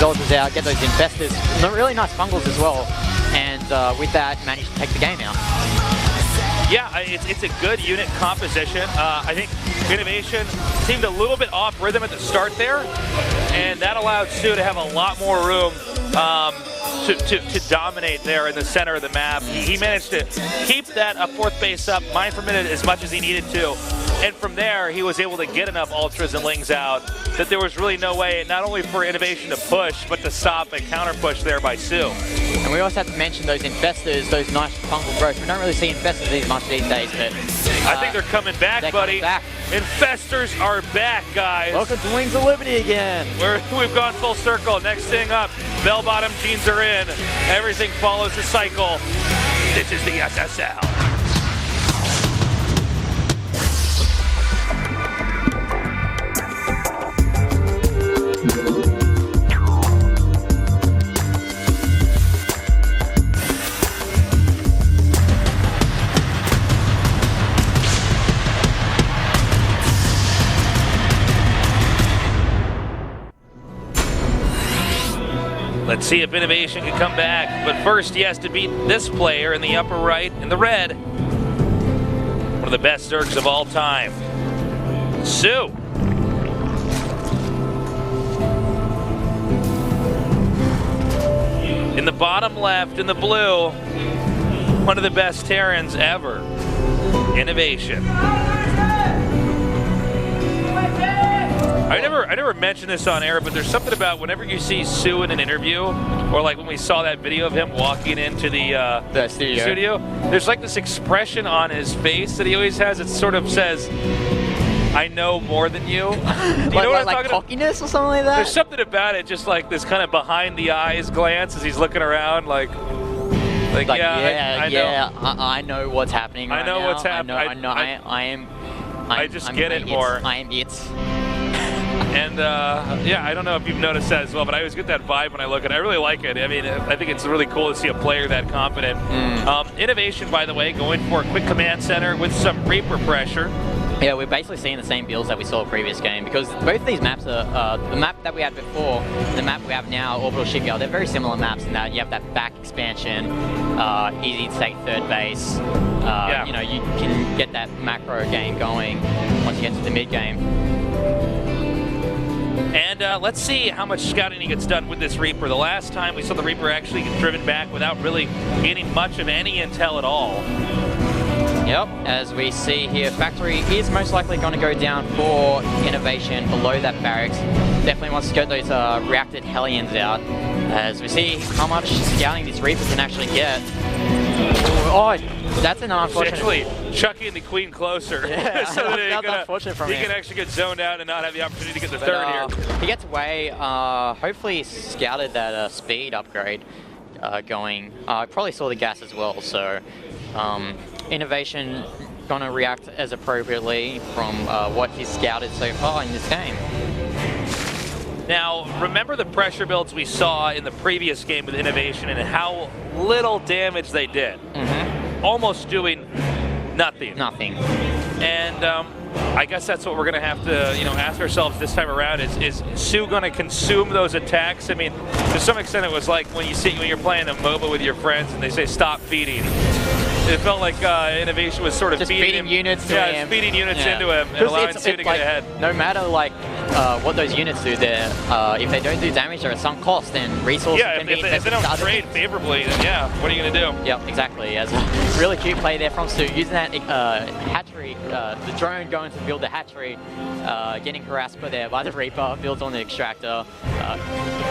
soldiers out, get those infestors, really nice fungals as well, and with that, managed to take the game out. Yeah, it's a good unit composition. I think INnoVation seemed a little bit off rhythm at the start there, and that allowed soO to have a lot more room to dominate there in the center of the map. He managed to keep that fourth base up, mine per minute as much as he needed to. And from there, he was able to get enough ultras and lings out that there was really no way, not only for INnoVation to push, but to stop and counter push there by soO. And we also have to mention those infestors, those nice fungal growths. We don't really see infestors these much these days, but I think they're coming back, buddy. Coming back. Infestors are back, guys. Welcome to Wings of Liberty again. We've gone full circle. Next thing up, bell-bottom jeans are in. Everything follows the cycle. This is the SSL. Let's see if INnoVation can come back, but first he has to beat this player in the upper right in the red. One of the best Zergs of all time, soO. In the bottom left, in the blue, one of the best Terrans ever, INnoVation. I never mentioned this on air, but there's something about whenever you see soO in an interview, or like when we saw that video of him walking into the studio, there's like this expression on his face that he always has. It sort of says, "I know more than you." Do you know what I'm talking cockiness or something like that? There's something about it, just like this kind of behind the eyes glance as he's looking around, like yeah, I know what's happening. I know what's happening. I just get it more. I am it. And yeah, I don't know if you've noticed that as well, but I always get that vibe when I look at it. I really like it. I mean, I think it's really cool to see a player that confident. INnoVation, by the way, going for a quick command center with some Reaper pressure. Yeah, we're basically seeing the same builds that we saw in the previous game, because both of these maps are, the map that we had before, the map we have now, Orbital Shipyard, they're very similar maps in that you have that back expansion, easy to take third base. Yeah. You know, you can get that macro game going once you get to the mid game. And let's see how much scouting he gets done with this Reaper. The last time we saw the Reaper actually get driven back without really gaining much of any intel at all. Yep, as we see here, Factory is most likely going to go down for INnoVation below that barracks. Definitely wants to get those reacted Hellions out, as we see how much scouting this Reaper can actually get. Oh, that's an unfortunate. Actually, chucking the Queen closer, yeah, so that he can actually get zoned out and not have the opportunity to get the third here. He gets away. Hopefully, he scouted that speed upgrade going. Probably saw the gas as well. So, INnoVation gonna react as appropriately from what he's scouted so far in this game. Now, remember the pressure builds we saw in the previous game with INnoVation and how little damage they did. Almost doing nothing. Nothing. And I guess that's what we're going to have to, ask ourselves this time around. Is soO going to consume those attacks? I mean, to some extent, it was like when you're playing a MOBA with your friends and they say stop feeding. It felt like INnoVation was sort of just feeding units to him. Yeah, feeding units into him and allowing soO to get ahead. No matter what those units do there, if they don't do damage, they're at some cost, then resources can be invested. If they don't trade favorably, then yeah, what are you going to do? Yep, exactly. As a really cute play there from soO, using that hatchery, the drone going to build the hatchery, getting harassed there by the Reaper, builds on the extractor.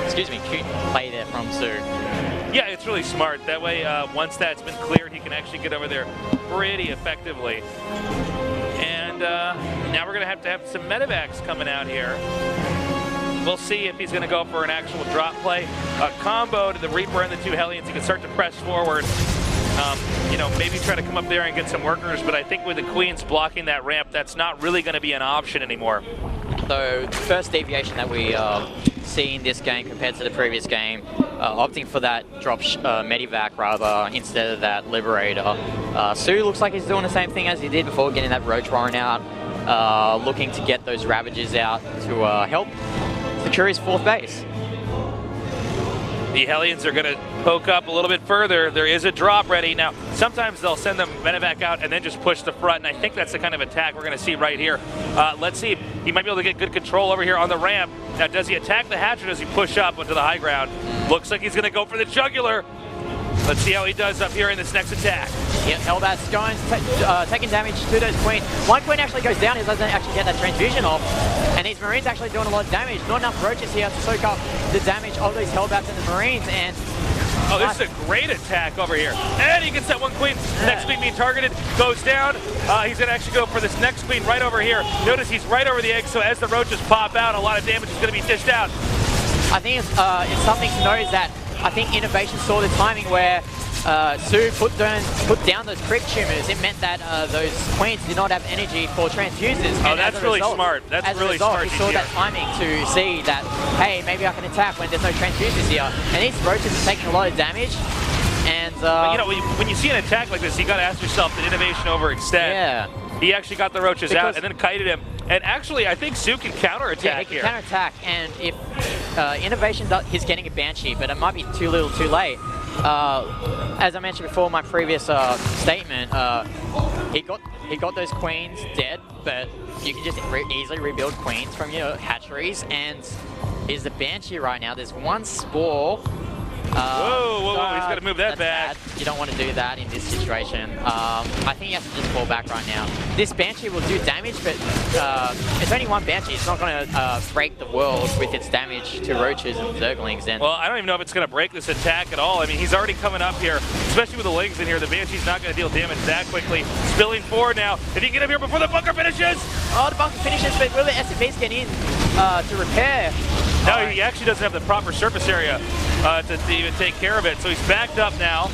Excuse me, cute play there from soO. Yeah, it's really smart. That way, once that's been cleared, he can actually get over there pretty effectively. And now we're going to have some medevacs coming out here. We'll see if he's going to go for an actual drop play. A combo to the Reaper and the two Hellions. He can start to press forward. Maybe try to come up there and get some workers, but I think with the Queens blocking that ramp, that's not really going to be an option anymore. So the first deviation that we see in this game compared to the previous game, opting for that drop Medivac rather instead of that Liberator. soO looks like he's doing the same thing as he did before, getting that Roach Warren out, looking to get those Ravagers out to help secure his fourth base. The Hellions are going to poke up a little bit further. There is a drop ready. Now, sometimes they'll send the medevac out and then just push the front, and I think that's the kind of attack we're going to see right here. Let's see. He might be able to get good control over here on the ramp. Now, does he attack the hatch or does he push up onto the high ground? Looks like he's going to go for the jugular. Let's see how he does up here in this next attack. Yep, Hellbat's going, taking damage to those queens. One queen actually goes down, he doesn't actually get that transfusion off. And these Marines actually doing a lot of damage. Not enough roaches here to soak up the damage of these Hellbats and the Marines. And oh, this is a great attack over here. And he gets that one queen. Next queen being targeted, goes down. He's going to actually go for this next queen right over here. Notice he's right over the egg, so as the roaches pop out, a lot of damage is going to be dished out. I think it's something to know is that I think INnoVation saw the timing where soO put down those prick tumors. It meant that those queens did not have energy for transfuses. Oh, that's really smart. That's really smart. He saw that timing to see that, hey, maybe I can attack when there's no transfuses here. And these roaches are taking a lot of damage. And you know, when you see an attack like this, you got to ask yourself, did INnoVation overextend? Yeah. He actually got the roaches out and then kited him. And actually, I think soO can counterattack here. Yeah, he can counterattack. And if INnoVation, he's getting a Banshee, but it might be too little too late. As I mentioned before in my previous statement, he got those queens dead, but you can just easily rebuild queens from your hatcheries. And here's the Banshee right now. There's one spore. Whoa, he's got to move that back. Bad. You don't want to do that in this situation. I think he has to just fall back right now. This Banshee will do damage, but it's only one Banshee. It's not going to break the world with its damage to roaches and zerglings. And well, I don't even know if it's going to break this attack at all. I mean, he's already coming up here, especially with the lings in here. The Banshee's not going to deal damage that quickly. Spilling forward now. If he can get up here before the bunker finishes! Oh, the bunker finishes, but will the SFVs get in to repair? No, he actually doesn't have the proper surface area to even take care of it. So he's backed up now.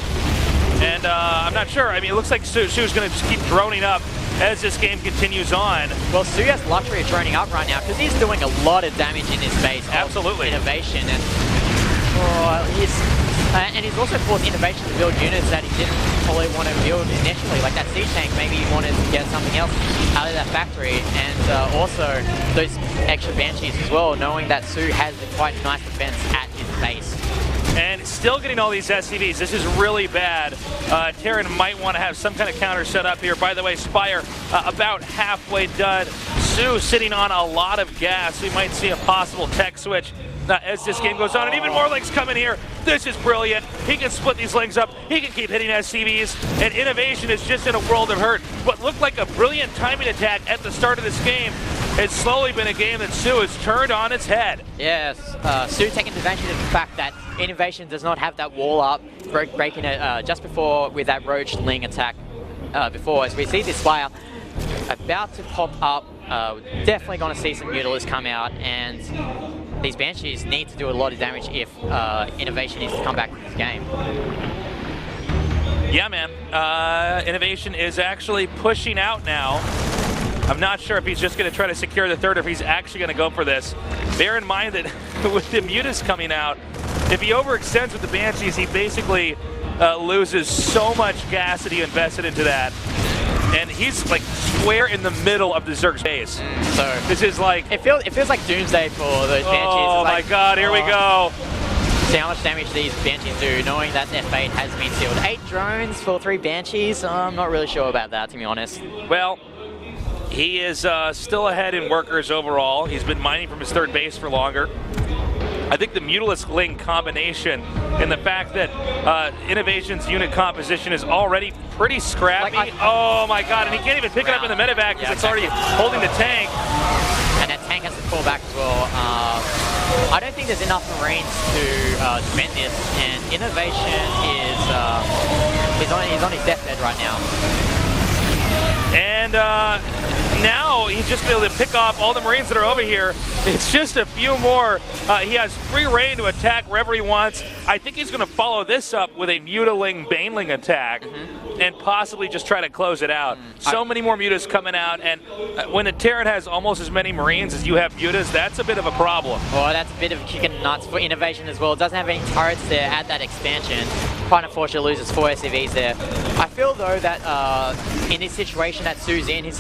And I'm not sure. I mean, it looks like soO's going to just keep droning up as this game continues on. Well, soO has the luxury of droning up right now because he's doing a lot of damage in this base. Absolutely. INnoVation. And he's also forced INnoVation to build units that he didn't probably want to build initially, like that siege tank. Maybe he wanted to get something else out of that factory, and also those extra Banshees as well, knowing that soO has a quite nice defense at his base. And still getting all these SCVs. This is really bad. Terran might want to have some kind of counter set up here. By the way, Spire about halfway done. soO sitting on a lot of gas. We might see a possible tech switch as this game goes on, and even more lings coming here. This is brilliant. He can split these lings up. He can keep hitting SCVs, and INnoVation is just in a world of hurt. What looked like a brilliant timing attack at the start of this game has slowly been a game that soO has turned on its head. Yes, soO taking advantage of the fact that INnoVation does not have that wall up, breaking it just before with that roach ling attack before. As we see this Spire about to pop up, definitely going to see some Mutilas come out, and these Banshees need to do a lot of damage if INnoVation needs to come back to this game. Yeah, man. INnoVation is actually pushing out now. I'm not sure if he's just going to try to secure the third or if he's actually going to go for this. Bear in mind that with the Mutas coming out, if he overextends with the Banshees, he basically loses so much gas that he invested into that. And he's like square in the middle of the Zerg's base. So this is like... It feels like doomsday for those Banshees. Oh my god, here we go. See how much damage these Banshees do, knowing that their fate has been sealed. 8 drones for 3 Banshees, I'm not really sure about that, to be honest. Well, he is still ahead in workers overall. He's been mining from his third base for longer. I think the Mutalisk Ling combination and the fact that INnoVation's unit composition is already pretty scrappy. Oh my god, and he can't even pick it up in the medevac because it's already holding the tank. And that tank has to fall back as well. I don't think there's enough Marines to defend this, and INnoVation is he's on his deathbed right now. And now he's just been able to pick off all the Marines that are over here. It's just a few more. He has free reign to attack wherever he wants. I think he's going to follow this up with a Mutaling Baneling attack and possibly just try to close it out. So many more Mutas coming out, and when the Terran has almost as many Marines as you have Mutas, that's a bit of a problem. Well, that's a bit of kicking nuts for INnoVation as well. It doesn't have any turrets there at that expansion. Quite unfortunately loses 4 SCVs there. I feel though that in this situation that soO's in, he's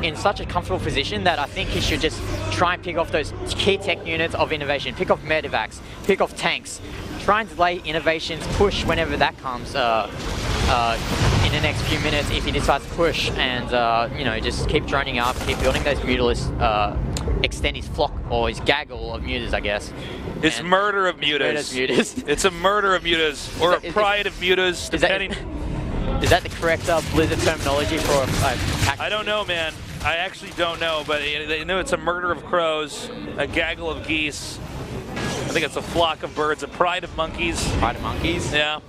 in such a comfortable position that I think he should just try and pick off those key tech units of INnoVation. Pick off medevacs, pick off tanks, try and delay INnoVation's push whenever that comes in the next few minutes if he decides to push, and you know, just keep droning up, keep building those Mutalisks, extend his flock or his gaggle of mutas, I guess. His murder of mutas. It's a murder of mutas, or a pride of mutas, depending. Is that the correct Blizzard terminology for a pack? I don't know, man. I actually don't know, but they know it's a murder of crows, a gaggle of geese. I think it's a flock of birds, a pride of monkeys. Pride of monkeys? Yeah.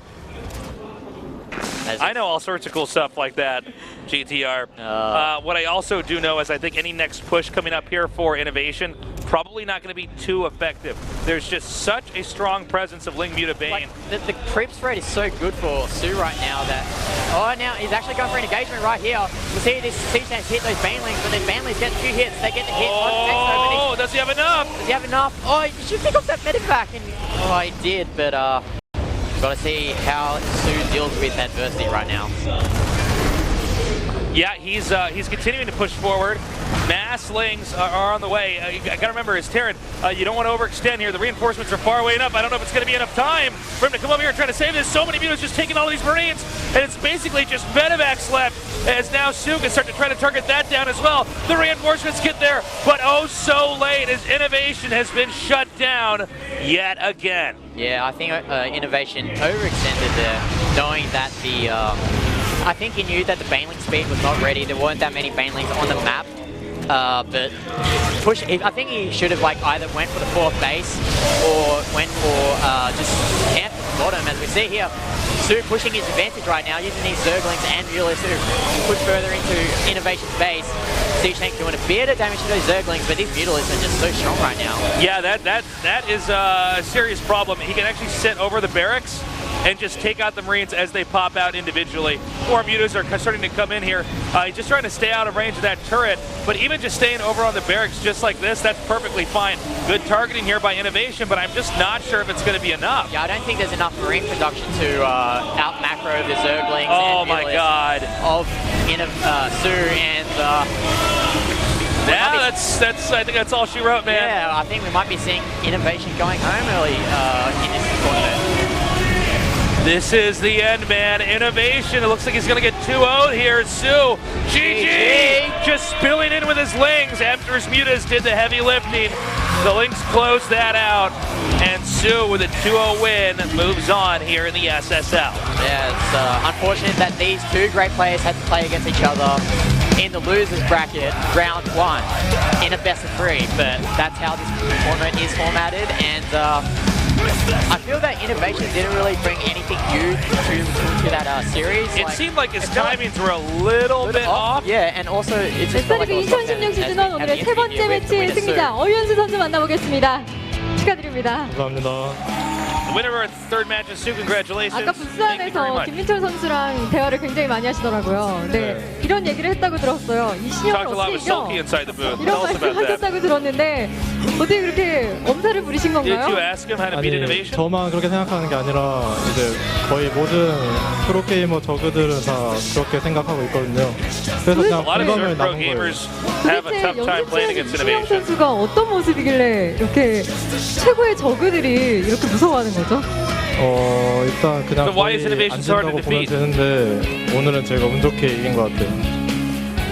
I know all sorts of cool stuff like that, GTR. What I also do know is I think any next push coming up here for INnoVation, probably not going to be too effective. There's just such a strong presence of Ling Muta Bane. Like, the creep spread is so good for soO right now that... Oh, now he's actually going for an engagement right here. We'll see this Seachange hit those Banelings, but then Banelings get a few hits. They get the hit on Oh, does he have enough? Does he have enough? Oh, he should pick up that medevac. And, oh, he did, but... Got to see how soO deals with adversity right now. Yeah, he's continuing to push forward. Mass Lings are on the way. I got to remember, as Terran, you don't want to overextend here. The reinforcements are far away enough. I don't know if it's going to be enough time for him to come over here and try to save this. So many mutas just taking all these Marines, and it's basically just medevacs left, as now soO can start to try to target that down as well. The reinforcements get there, but oh so late, as INnoVation has been shut down yet again. Yeah, I think INnoVation overextended there, knowing that the... I think he knew that the Baneling speed was not ready. There weren't that many Banelings on the map. But push. I think he should have either went for the 4th base or went for just camp at the bottom. As we see here, soO pushing his advantage right now, using these Zerglings and Mutalisks to push further into INnoVation's base. Seachange doing a bit of damage to those Zerglings, but these Mutalisks are just so strong right now. Yeah, that is a serious problem. He can actually sit over the barracks and just take out the Marines as they pop out individually. More mutas are starting to come in here. He's just trying to stay out of range of that turret, but even just staying over on the barracks just like this, that's perfectly fine. Good targeting here by INnoVation, but I'm just not sure if it's going to be enough. Yeah, I don't think there's enough Marine production to out macro the Zerglings oh and my god of soO, and yeah, that's I think that's all she wrote, man. Yeah, I think we might be seeing INnoVation going home early in this tournament. This is the end, man. INnoVation, it looks like he's going to get 2-0 here. soO, GG! Just spilling in with his Lings after his mutas did the heavy lifting. The Lings close that out, and soO with a 2-0 win moves on here in the SSL. Yeah, it's unfortunate that these two great players had to play against each other in the losers bracket, round 1, in a best of 3, but that's how this tournament is formatted, and I feel that INnoVation didn't really bring anything new to that series. It seemed like his timings were a little bit off. Yeah, and also it's just SSL 2016 시즌1 오늘의 세 번째 매치 승리자 어윤수 선수 만나보겠습니다. 축하드립니다. 감사합니다. The winner of our third match is soO. Congratulations. 아까 부스안에서 김민철 선수랑 대화를 굉장히 많이 하시더라고요. 네, 이런 얘기를 했다고 들었어요. 이신영을 어떻게 이겨? 이런 말씀하셨다고 들었는데 어떻게 그렇게 엄살을 부리신 건가요? Did you ask him how to beat INnoVation? 저만 그렇게 생각하는 게 아니라 이제 거의 모든 프로게이머 저그들은 다 그렇게 생각하고 있거든요. 그래서 그냥 공감을 나눈 거예요. 도대체 연습 중에 이신영 선수가 어떤 모습이길래 이렇게 최고의 저그들이 이렇게 무서워하는 거죠? 일단 그냥 거의 안 진다고 보면 되는데 오늘은 제가 운 좋게 이긴 것 같아요.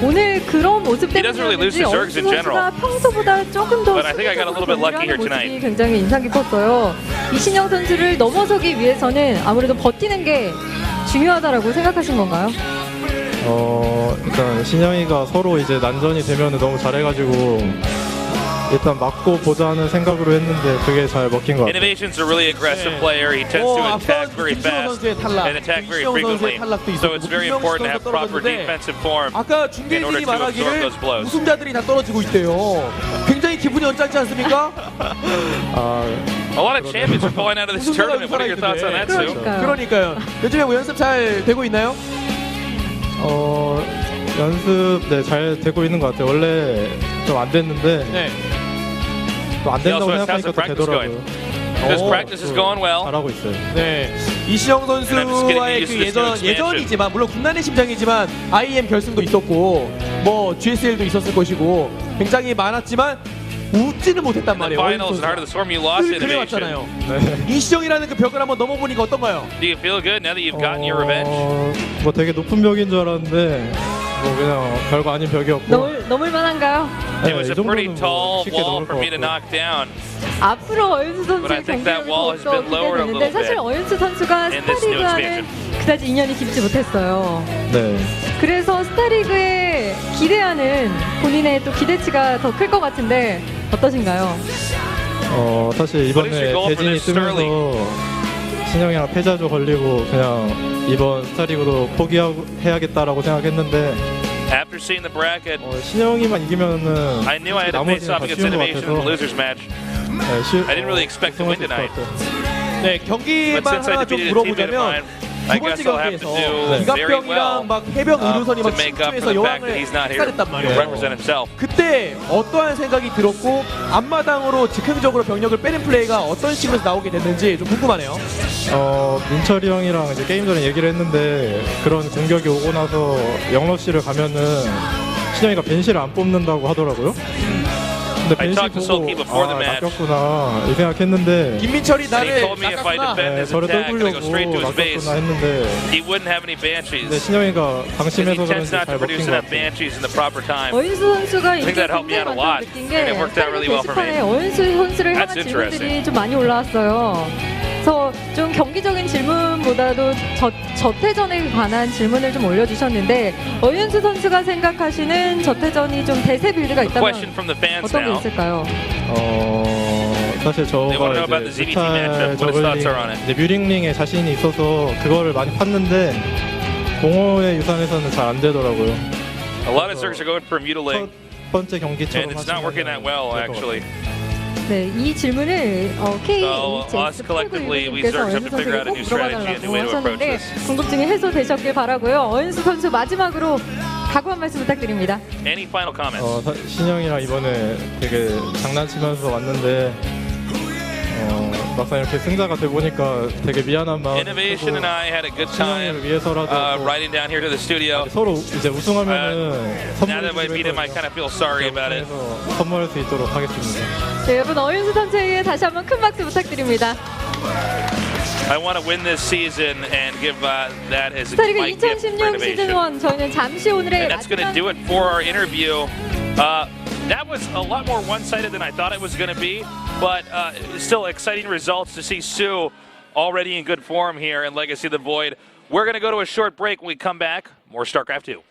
오늘 그런 모습 때문인지 어윤수 선수가 평소보다 조금 더 수비적으로 하는 모습이 굉장히 인상 깊었어요. 이신영 선수를 넘어서기 위해서는 아무래도 버티는 게 중요하다라고 생각하신 건가요? 일단 신영이가 서로 이제 난전이 되면 너무 잘해가지고 일단 맞고 보자는 생각으로 했는데 그게 잘 먹힌 것 같아요. INnoVation's a really aggressive player. He tends to attack very fast and attack very frequently. So it's very important to have proper defensive form in order to absorb those blows. 우승자들이 다 떨어지고 있대요. 굉장히 기분이 언짢지 않습니까? A lot of champions are falling out of this tournament. What are your thoughts on that, soO? 그러니까요. 요즘에 뭐 연습 잘 되고 있나요? 연습 잘 되고 있는 것 같아요. 원래 좀 안 됐는데 또 안 된다고 생각하니까 또 되더라고요. This practice is going well. 잘하고 있어요. 네, 이시영 선수와의 그 예전이지만 물론 군단의 심장이지만 IM 결승도 있었고 뭐 GSL도 있었을 것이고 굉장히 많았지만 웃지는 못했단 In the 말이에요. finals, in Heart of the Storm, you lost 그래 INnoVation. 왔잖아요. 네. 이시영이라는 그 벽을 한번 넘어보니까 어떤가요? Do you feel good now that you've gotten your revenge? 뭐 되게 높은 벽인 줄 알았는데 뭐 그냥 별거 아닌 벽이었고. 넘을 만한가요? It was 이 a pretty 정도는 tall 뭐 쉽게 wall 넘을 for 것 me to 같고. knock down. 앞으로 어윤수 But I 선수의 think that 경기력이 wall has 더욱더 been lowered a 기대되는데 little 사실 bit 어윤수 선수가 in this new 스타리그와는 그다지 인연이 깊지 못했어요. 네. 그래서 스타리그에 기대하는 본인의 또 기대치가 더 클 것 같은데 어떠신가요? 사실 What is 이번에 your goal for 대진이 this 뜨면서 신영이랑 패자조 걸리고 그냥 이번 스타리그도 포기해야겠다라고 생각했는데 After seeing the bracket, 신영이만 이기면은 I knew I had to face 나머지는 off 다 against 쉬운 것 INnoVation in the 같아서 losers match. I I didn't really expect to win tonight. 네, But 경기만 since I 하나 좀 defeated a teammate of mine, 물어보자면 I 두 번째 guess I'll have to 경기에서 do very well 기갑병이랑 막 해병 의료선이 to 막 make up for 침투해서 the fact that 여왕을 he's not here 삭발했단 to 말이에요. represent himself. 그때 어떠한 생각이 들었고 앞마당으로 즉흥적으로 병력을 빼는 플레이가 어떤 식으로 나오게 됐는지 좀 궁금하네요. 민철이 형이랑 이제 게임 전에 얘기를 했는데 그런 공격이 오고 나서 영러시를 가면은 신영이가 벤시를 안 뽑는다고 하더라고요. 근데 I 벤시 talked to 보고 Soki before the match. 낚였구나 이 생각했는데 김민철이 And he 나를 told me if I 낚았구나. defend this 저를 attack and I go straight to 떨구려고 his base, 낚였구나 했는데 he wouldn't have any 근데 banshees. 신영이가 Because he 방심해서 tends 그런지 not 잘 to produce 먹힌 것 enough 같아요. banshees in the proper time. 어윤수 선수가 think 이게 that helped me out a 굉장히 lot, 많다고 느낀 and 게 it worked out really well for me. 게시판에 어윤수 선수를 향한 That's 질문들이 interesting. 좀 많이 올라왔어요. 그래서 좀 경기적인 질문보다도 저태전에 관한 질문을 좀 올려주셨는데 어윤수 선수가 생각하시는 저태전이 좀 대세 빌드가 Question 있다면 from the fans 어떤 게 now. 있을까요? 사실 They wanna know 저가 about the 이제 ZBT matchup, what his thoughts are on it. 이제 뮤링링에 자신이 있어서 그거를 많이 팠는데 공허의 유산에서는 잘 안 되더라고요. A lot of Zergs are going for 첫 mutilating, 번째 경기처럼 and it's not working that well, actually. 네, 이 질문을 So, us collectively, we KHS Zergs have to figure out a new strategy, a new way to approach 하셨는데 this. 궁금증이 해소되셨길 바라고요. 어윤수 선수 마지막으로 각오 한 말씀 부탁드립니다. Any final comments? 신영이랑 이번에 되게 장난치면서 왔는데 막상 이렇게 승자가 돼 보니까 되게 미안한 마음. INnoVation and I had a good 신영이를 time 위해서라도 riding down here to the studio. 서로 이제 우승하면은 Now that I beat him, I kind of feel sorry about it. 선물할 수 있도록 하겠습니다. 네, 여러분 어윤수 선수에게 다시 한번 큰 박수 부탁드립니다. I want to win this season and give that as 스타리그 my gift for 2016 시즌 INnoVation. 1 저희는 잠시 오늘의 And that's going to do it for our interview. That was a lot more one-sided than I thought it was going to be, but still exciting results to see soO already in good form here in Legacy of the Void. We're going to go to a short break. When we come back, more StarCraft 2.